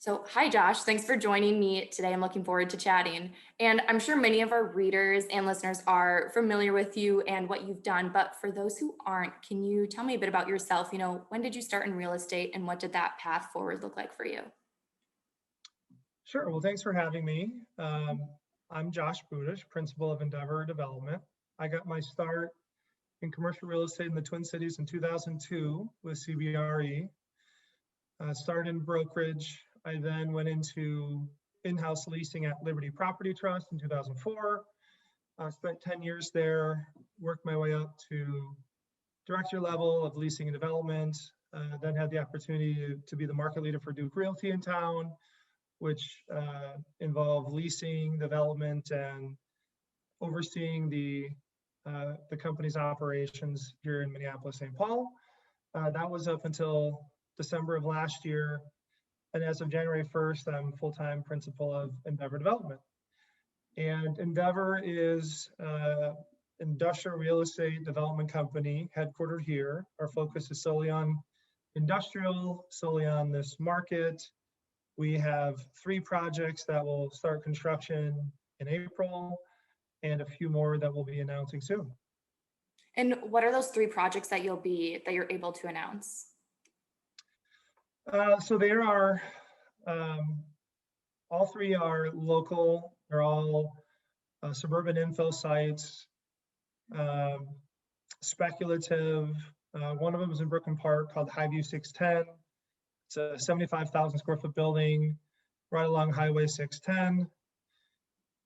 So, hi Josh, thanks for joining me today. I'm looking forward to chatting. And I'm sure many of our readers and listeners are familiar with you and what you've done. But for those who aren't, can you tell me a bit about yourself? When did you start in real estate and what did that path forward look like for you? Sure. Well, thanks for having me. I'm Josh Budish, principal of Endeavor Development. I got my start in commercial real estate in the Twin Cities in 2002 with CBRE. Started in brokerage. I then went into in-house leasing at Liberty Property Trust in 2004. Spent 10 years there, worked my way up to director level of leasing and development. Then had the opportunity to be the market leader for Duke Realty in town, which involved leasing, development, and overseeing the company's operations here in Minneapolis, St. Paul. That was up until December of last year. And as of January 1st, I'm full-time principal of Endeavor Development. And Endeavor is an industrial real estate development company headquartered here. Our focus is solely on industrial, solely on this market. We have 3 projects that will start construction in April and a few more that we'll be announcing soon. And what are those 3 projects that you're able to announce? So there are, all 3 are local. They're all suburban infill sites, speculative. One of them is in Brooklyn Park called Highview 610. It's a 75,000 square foot building right along Highway 610.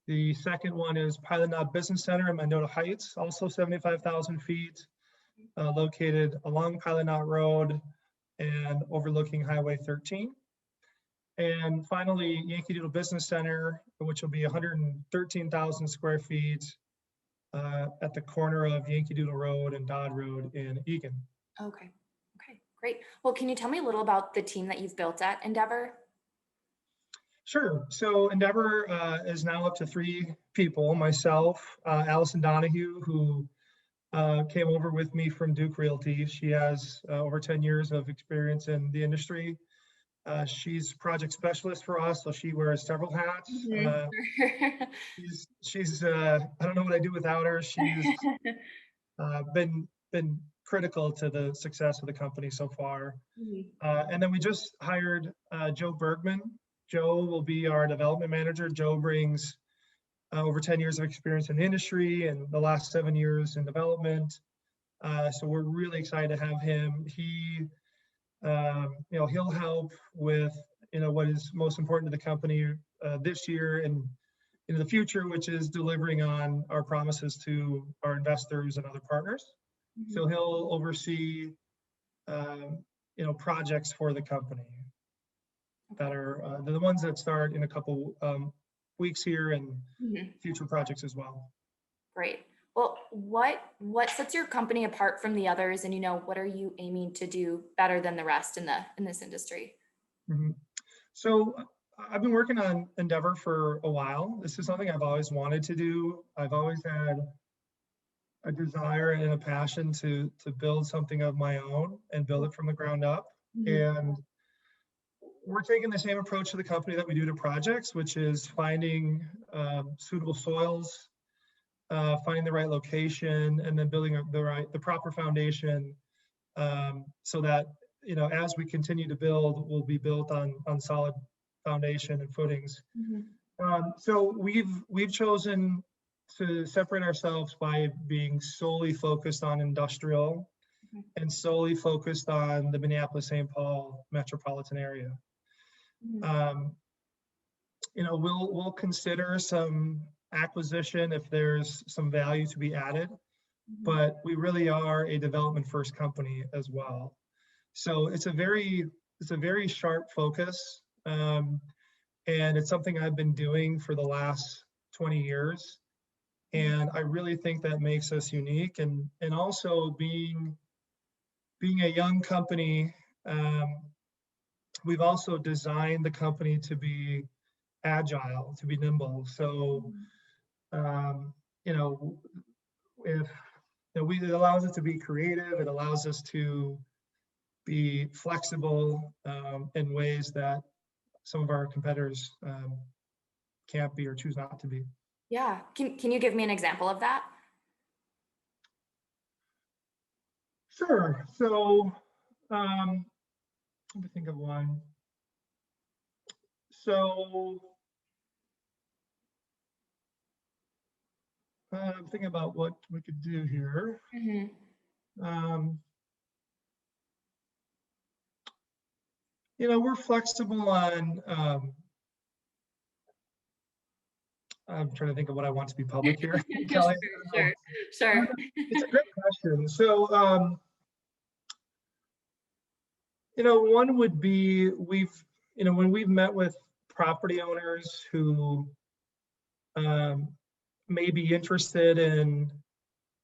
The second one is Pilot Knob Business Center in Mendota Heights, also 75,000 feet, located along Pilot Knot Road and overlooking Highway 13. And finally, Yankee Doodle Business Center, which will be 113,000 square feet at the corner of Yankee Doodle Road and Dodd Road in Eagan. Okay. Okay, great. Well, can you tell me a little about the team that you've built at Endeavor? Sure. So Endeavor is now up to 3 people. Myself, Allison Donahue, who came over with me from Duke Realty. She has over 10 years of experience in the industry. She's project specialist for us, so she wears several hats. Mhm. She's I don't know what I do without her. She's been critical to the success of the company so far. Mhm. And then we just hired Joe Bergman. Joe will be our development manager. Joe brings over 10 years of experience in the industry and the last 7 years in development. So we're really excited to have him. He'll help with what is most important to the company this year and in the future, which is delivering on our promises to our investors and other partners. Mhm. So he'll oversee projects for the company that are the ones that start in a couple weeks here and Mhm. future projects as well. Great. Well, what sets your company apart from the others, and what are you aiming to do better than the rest in this industry? Mhm. So I've been working on Endeavor for a while. This is something I've always wanted to do. I've always had a desire and a passion to build something of my own and build it from the ground up. Mhm. And we're taking the same approach to the company that we do to projects, which is finding suitable soils, finding the right location, and then building the proper foundation, so that as we continue to build, we'll be built on solid foundation and footings. Mhm. So we've chosen to separate ourselves by being solely focused on industrial Mhm. and solely focused on the Minneapolis-St. Paul metropolitan area. Mhm. Um, we'll consider some acquisition if there's some value to be added, Mhm. but we really are a development first company as well. So it's a very sharp focus, and it's something I've been doing for the last 20 years. And I really think that makes us unique. And also being a young company, we've also designed the company to be agile, to be nimble. So, um, you know, if it allows us to be creative, it allows us to be flexible in ways that some of our competitors can't be or choose not to be. Yeah. Can you give me an example of that? Sure. So let me think of one. So I'm thinking about what we could do here. Hmm. Um, we're flexible on, I'm trying to think of what I want to be public here, Sure, Kelly. sure, sure. It's a great question. So, one would be when we've met with property owners who um, may be interested in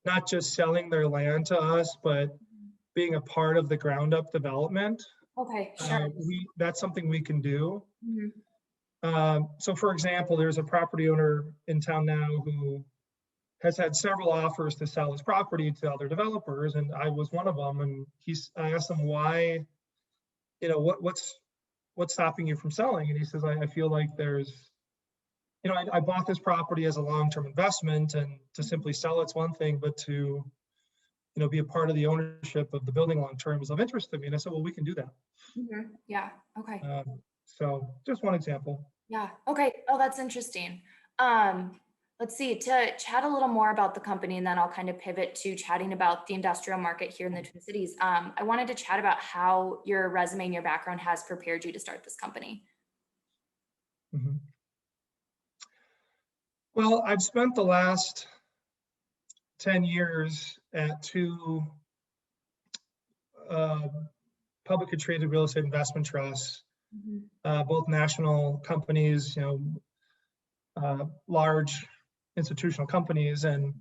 not just selling their land to us, but being a part of the ground up development, Okay, sure. that's something we can do. Mhm. So for example, there's a property owner in town now who has had several offers to sell his property to other developers, and I was one of them. And I asked him why, what's stopping you from selling? And he says, I feel like I bought this property as a long-term investment, and to simply sell it's one thing, but to be a part of the ownership of the building long-term is of interest to me. And I said, well, we can do that. Yeah. Okay. So just one example. Yeah. Okay. Oh, that's interesting. Um, let's see, to chat a little more about the company, and then I'll kind of pivot to chatting about the industrial market here in the Twin Cities. I wanted to chat about how your resume and your background has prepared you to start this company. Mhm. Well, I've spent the last 10 years at two uh, publicly traded real estate investment trusts, Mhm. both national companies, large institutional companies. And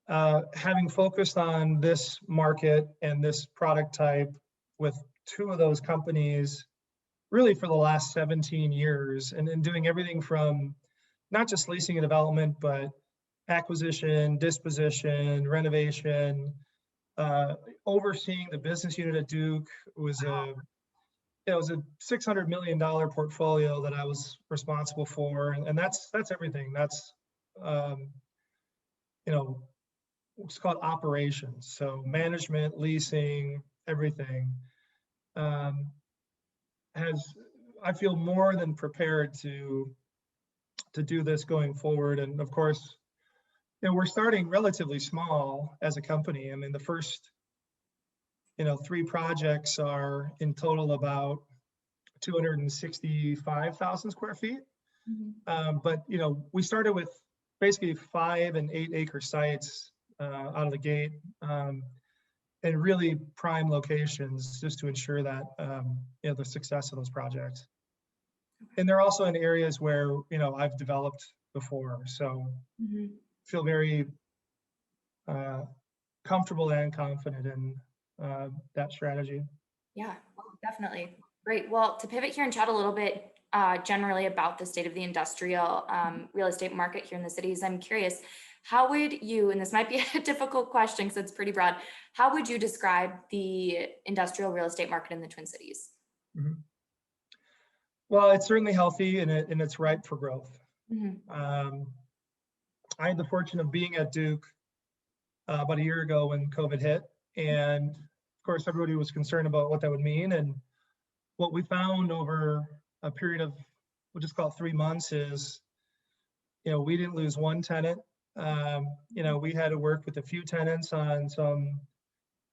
having focused on this market and this product type with two of those companies really for the last 17 years, and doing everything from not just leasing and development, but acquisition, disposition, renovation, overseeing the business unit at Duke. It was a $600 million portfolio that I was responsible for. And that's everything. That's, you know, it's called operations. So management, leasing, everything. Um, I feel more than prepared to do this going forward. And of course, we're starting relatively small as a company. I mean, the first, three projects are in total about 265,000 square feet. But we started with basically 5 and 8 acre sites out of the gate, and really prime locations just to ensure that the success of those projects. And they're also in areas where I've developed before, so feel very comfortable and confident in that strategy. Yeah, definitely. Great. Well, to pivot here and chat a little bit generally about the state of the industrial real estate market here in the cities, I'm curious, how would you, and this might be a difficult question because it's pretty broad, how would you describe the industrial real estate market in the Twin Cities? Mhm. Well, it's certainly healthy, and it's ripe for growth. I had the fortune of being at Duke about a year ago when COVID hit, and of course everybody was concerned about what that would mean. And what we found over a period of, we'll just call it 3 months, is we didn't lose one tenant. We had to work with a few tenants on some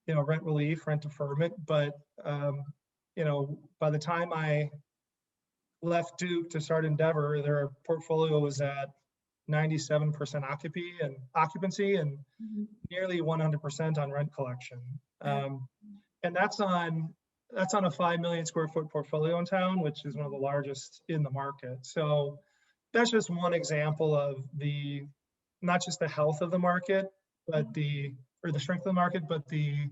rent relief, rent deferment, but by the time I left Duke to start Endeavor, their portfolio was at 97% occupancy and nearly 100% on rent collection. And that's on a 5 million square foot portfolio in town, which is one of the largest in the market. So that's just one example of not just the health of the market, but the strength of the market, but the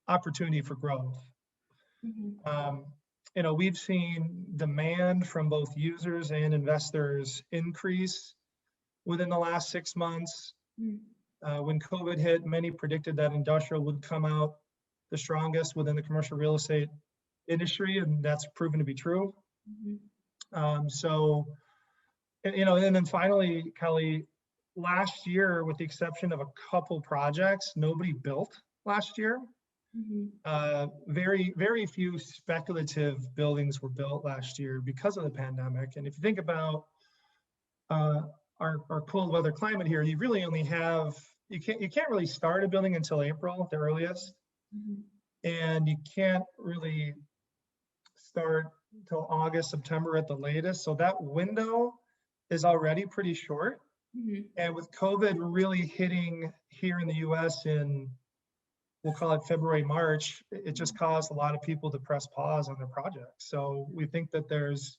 opportunity for growth. We've seen demand from both users and investors increase within the last 6 months. When COVID hit, many predicted that industrial would come out the strongest within the commercial real estate industry, and that's proven to be true. Mhm. So, and then finally, Kelly, last year, with the exception of a couple projects, nobody built last year. Mhm. Very, very few speculative buildings were built last year because of the pandemic. And if you think about uh, our cold weather climate here, you really only have, you can't really start a building until April at the earliest, Mhm. and you can't really start until August, September at the latest. So that window is already pretty short. Mhm. And with COVID really hitting here in the US in, we'll call it February, March, it just caused a lot of people to press pause on their projects. So we think that there's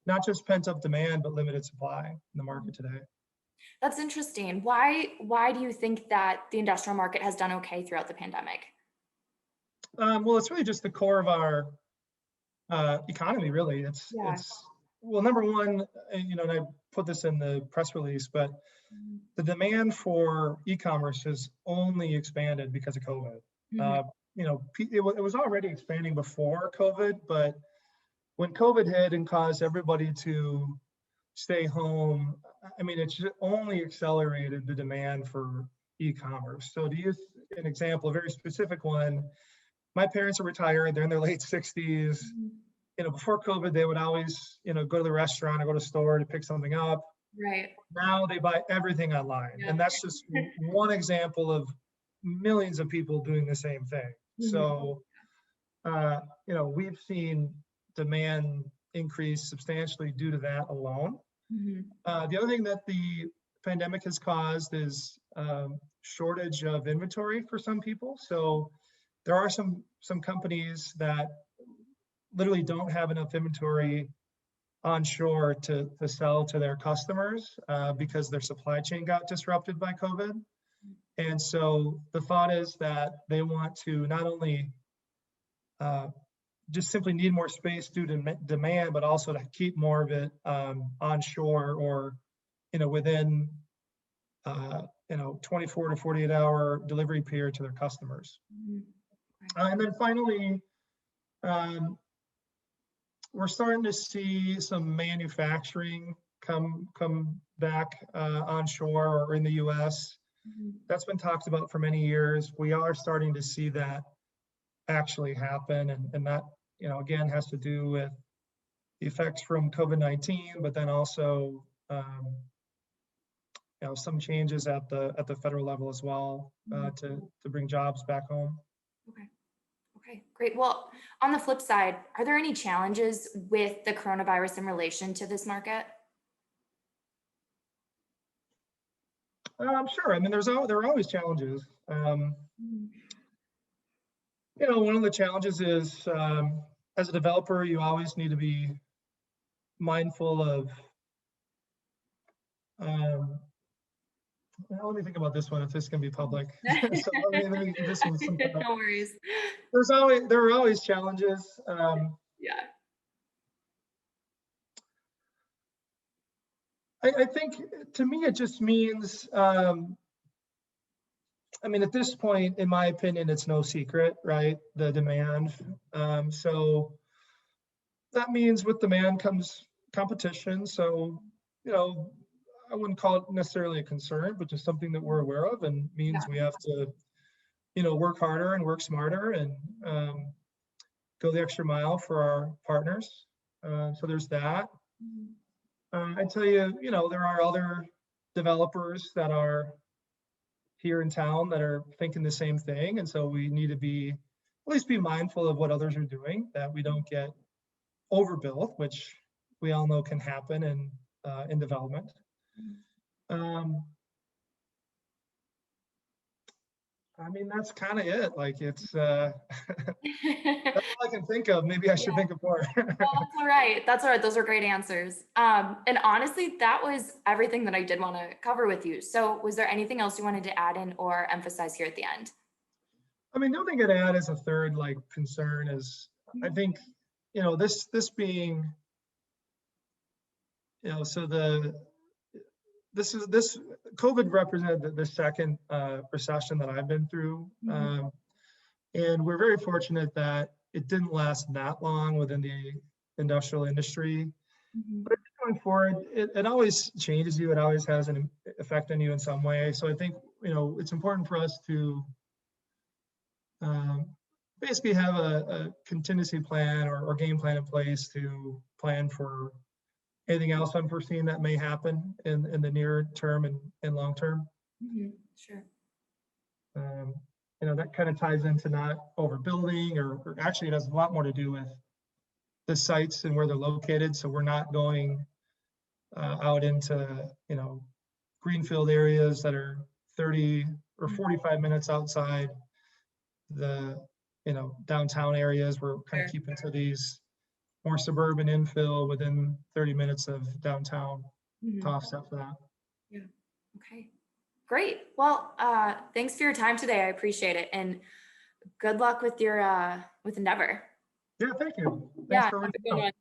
not just pent up demand, but limited supply in the market today. That's interesting. Why do you think that the industrial market has done okay throughout the pandemic? Well, it's really just the core of our economy, really. Yeah. It's well, number one, and I put this in the press release, but Mhm. the demand for e-commerce has only expanded because of COVID. Mhm. Uh, it was already expanding before COVID, but when COVID hit and caused everybody to stay home, I mean, it's just only accelerated the demand for e-commerce. So to use an example, a very specific one, my parents are retired, they're in their late 60s. Mhm. Before COVID, they would always, go to the restaurant or go to the store to pick something up. Right. Now they buy everything online. Yeah. And that's just one example of millions of people doing the same thing. Mhm. So, we've seen demand increase substantially due to that alone. Mhm. The other thing that the pandemic has caused is shortage of inventory for some people. So there are some companies that literally don't have enough inventory onshore to sell to their customers because their supply chain got disrupted by COVID. And so the thought is that they want to not only uh, just simply need more space due to demand, but also to keep more of it onshore or within 24 to 48-hour delivery period to their customers. Mhm. Right. And then finally, um, we're starting to see some manufacturing come back onshore or in the U.S. Mhm. That's been talked about for many years. We are starting to see that actually happen, and that again has to do with the effects from COVID-19, but then also some changes at the federal level as well Mhm. to bring jobs back home. Okay. Okay, great. Well, on the flip side, are there any challenges with the coronavirus in relation to this market? Sure. I mean, there are always challenges. Mhm. One of the challenges is as a developer, you always need to be mindful of. Um, let me think about this one if this can be public. So let me do this one. No worries. There are always challenges. Yeah. I think to me it just means. I mean, at this point, in my opinion, it's no secret, right? The demand. So that means with demand comes competition. So, you know, I wouldn't call it necessarily a concern, but just something that we're aware of and means Yeah. we have to, work harder and work smarter and go the extra mile for our partners. So there's that. Mhm. I tell you, there are other developers that are here in town that are thinking the same thing. And so we need to at least be mindful of what others are doing, that we don't get overbuilt, which we all know can happen in development. Um, I mean, that's kind of it. Like it's that's all I can think of. Maybe I should Yeah. think of more. Well, that's all right. That's all right. Those were great answers. And honestly, that was everything that I did want to cover with you. So, was there anything else you wanted to add in or emphasize here at the end? I mean, the only thing I'd add as a third like concern is I think, this being, so this COVID represented the second recession that I've been through. Mhm. And we're very fortunate that it didn't last that long within industrial industry. Mhm. But going forward, it always changes you. It always has an effect on you in some way. So I think, it's important for us to um, basically have a contingency plan or game plan in place to plan for anything else unforeseen that may happen in the near term and long term. Mhm. Sure. Um, that kind of ties into not overbuilding, or actually it has a lot more to do with the sites and where they're located. So we're not going out into, greenfield areas that are 30 or 45 minutes outside the, downtown areas. We're kind of Sure. keeping to these more suburban infill within 30 minutes of downtown to Mhm. offset for that. Yeah. Okay. Great. Well, thanks for your time today. I appreciate it. And good luck with your with Endeavor. Yeah, thank you. Yeah, Thanks have for a reaching good out. one.